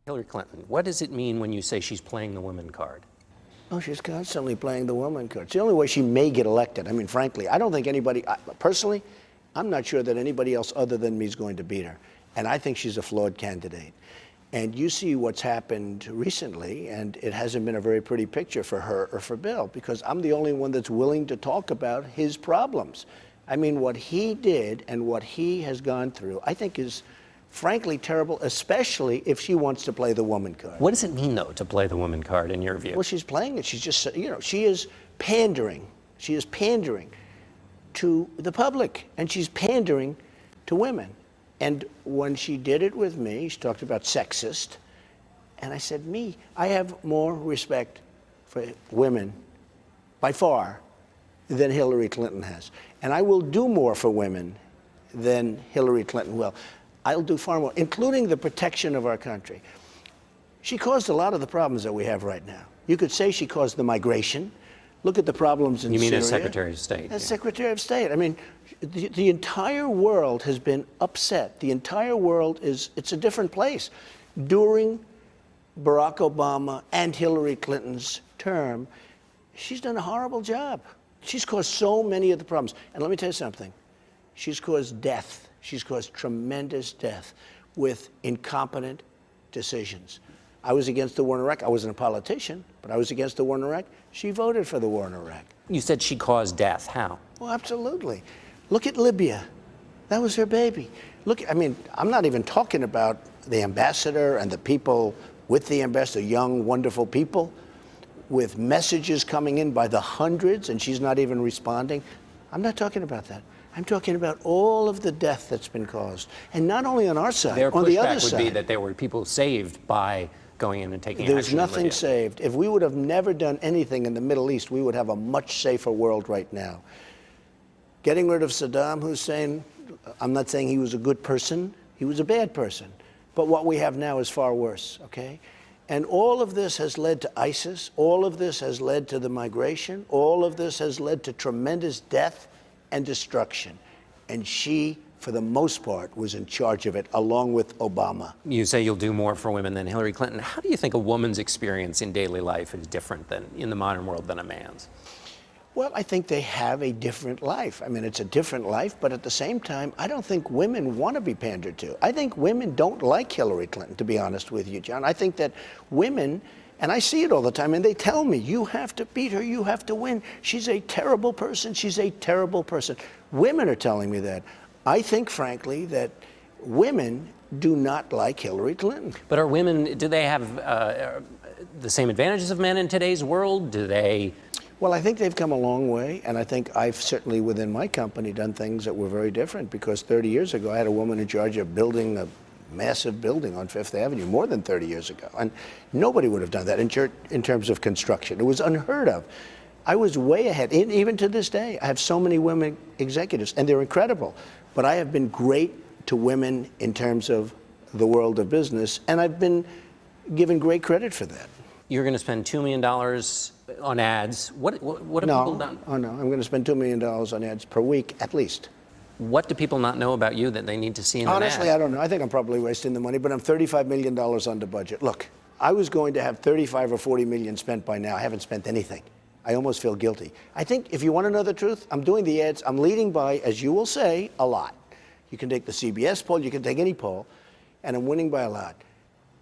Hillary Clinton, what does it mean when you say she's playing the woman card? Oh, she's constantly playing the woman card. It's the only way she may get elected. I mean, frankly, I don't think anybody, personally, I'm not sure that anybody else other than me is going to beat her. And I think she's a flawed candidate. And you see what's happened recently, and it hasn't been a very pretty picture for her or for Bill, because I'm the only one that's willing to talk about his problems. I mean, what he did and what he has gone through, I think is frankly terrible, especially if she wants to play the woman card. What does it mean, though, to play the woman card, in your view? Well, she's playing it. She's just, she is pandering. She is pandering to the public, and she's pandering to women. And when she did it with me, she talked about sexist, and I said, I have more respect for women, by far, than Hillary Clinton has. And I will do more for women than Hillary Clinton will. I'll do far more, including the protection of our country. She caused a lot of the problems that we have right now. You could say she caused the migration. Look at the problems in Syria. You mean as Secretary of State? As Secretary of State. I mean, the entire world has been upset. The entire world it's a different place. During Barack Obama and Hillary Clinton's term, she's done a horrible job. She's caused so many of the problems. And let me tell you something. She's caused death. She's caused tremendous death with incompetent decisions. I was against the war in Iraq. I wasn't a politician, but I was against the war in Iraq. She voted for the war in Iraq. You said she caused death. How? Well, absolutely. Look at Libya. That was her baby. Look, I mean, I'm not even talking about the ambassador and the people with the ambassador, young, wonderful people, with messages coming in by the hundreds, and she's not even responding. I'm not talking about that. I'm talking about all of the death that's been caused. And not only on our side, on the other side. Their pushback would be that there were people saved by going in and taking action. There's nothing saved. If we would have never done anything in the Middle East, we would have a much safer world right now. Getting rid of Saddam Hussein, I'm not saying he was a good person. He was a bad person. But what we have now is far worse, okay? And all of this has led to ISIS. All of this has led to the migration. All of this has led to tremendous death and destruction. And she, for the most part, was in charge of it, along with Obama. You say you'll do more for women than Hillary Clinton. How do you think a woman's experience in daily life is different than in the modern world than a man's? Well, I think they have a different life. I mean, it's a different life, but at the same time, I don't think women want to be pandered to. I think women don't like Hillary Clinton, to be honest with you, John. I think that women, and I see it all the time, and they tell me, you have to beat her, you have to win. She's a terrible person, she's a terrible person. Women are telling me that. I think, frankly, that women do not like Hillary Clinton. But are women, do they have the same advantages of men in today's world? Do they? Well, I think they've come a long way, and I think I've certainly within my company done things that were very different, because 30 years ago I had a woman in charge of building a massive building on Fifth Avenue, more than 30 years ago, and nobody would have done that in terms of construction. It was unheard of. I was way ahead. Even to this day, I have so many women executives, and they're incredible, but I have been great to women in terms of the world of business, and I've been given great credit for that. You're going to spend $2 million on ads. What have people done? Oh, no. I'm going to spend $2 million on ads per week, at least. What do people not know about you that they need to see in an ad? Honestly, I don't know. I think I'm probably wasting the money, but I'm $35 million under budget. Look, I was going to have 35 or 40 million spent by now. I haven't spent anything. I almost feel guilty. I think if you want to know the truth, I'm doing the ads. I'm leading by, as you will say, a lot. You can take the CBS poll, you can take any poll, and I'm winning by a lot.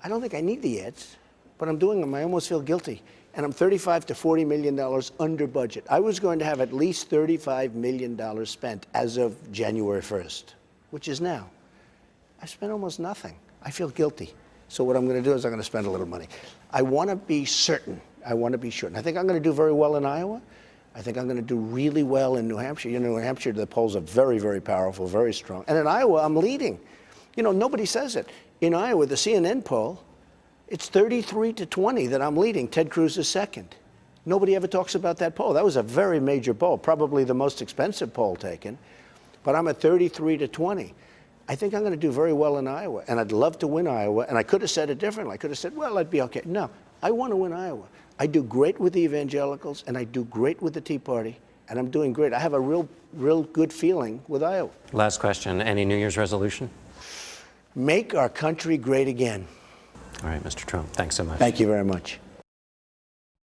I don't think I need the ads, but I'm doing them. I almost feel guilty. And I'm $35 to $40 million under budget. I was going to have at least $35 million spent as of January 1st, which is now. I spent almost nothing. I feel guilty. So what I'm going to do is I'm going to spend a little money. I want to be certain. I want to be sure. And I think I'm going to do very well in Iowa. I think I'm going to do really well in New Hampshire. You know, New Hampshire, the polls are very, very powerful, very strong. And in Iowa, I'm leading. You know, nobody says it. In Iowa, the CNN poll, it's 33 to 20 that I'm leading. Ted Cruz is second. Nobody ever talks about that poll. That was a very major poll, probably the most expensive poll taken. But I'm at 33 to 20. I think I'm going to do very well in Iowa, and I'd love to win Iowa. And I could have said it differently. I could have said, well, I'd be okay. No, I want to win Iowa. I do great with the evangelicals, and I do great with the Tea Party, and I'm doing great. I have a real good feeling with Iowa. Last question. Any New Year's resolution? Make our country great again. All right, Mr. Trump, thanks so much. Thank you very much.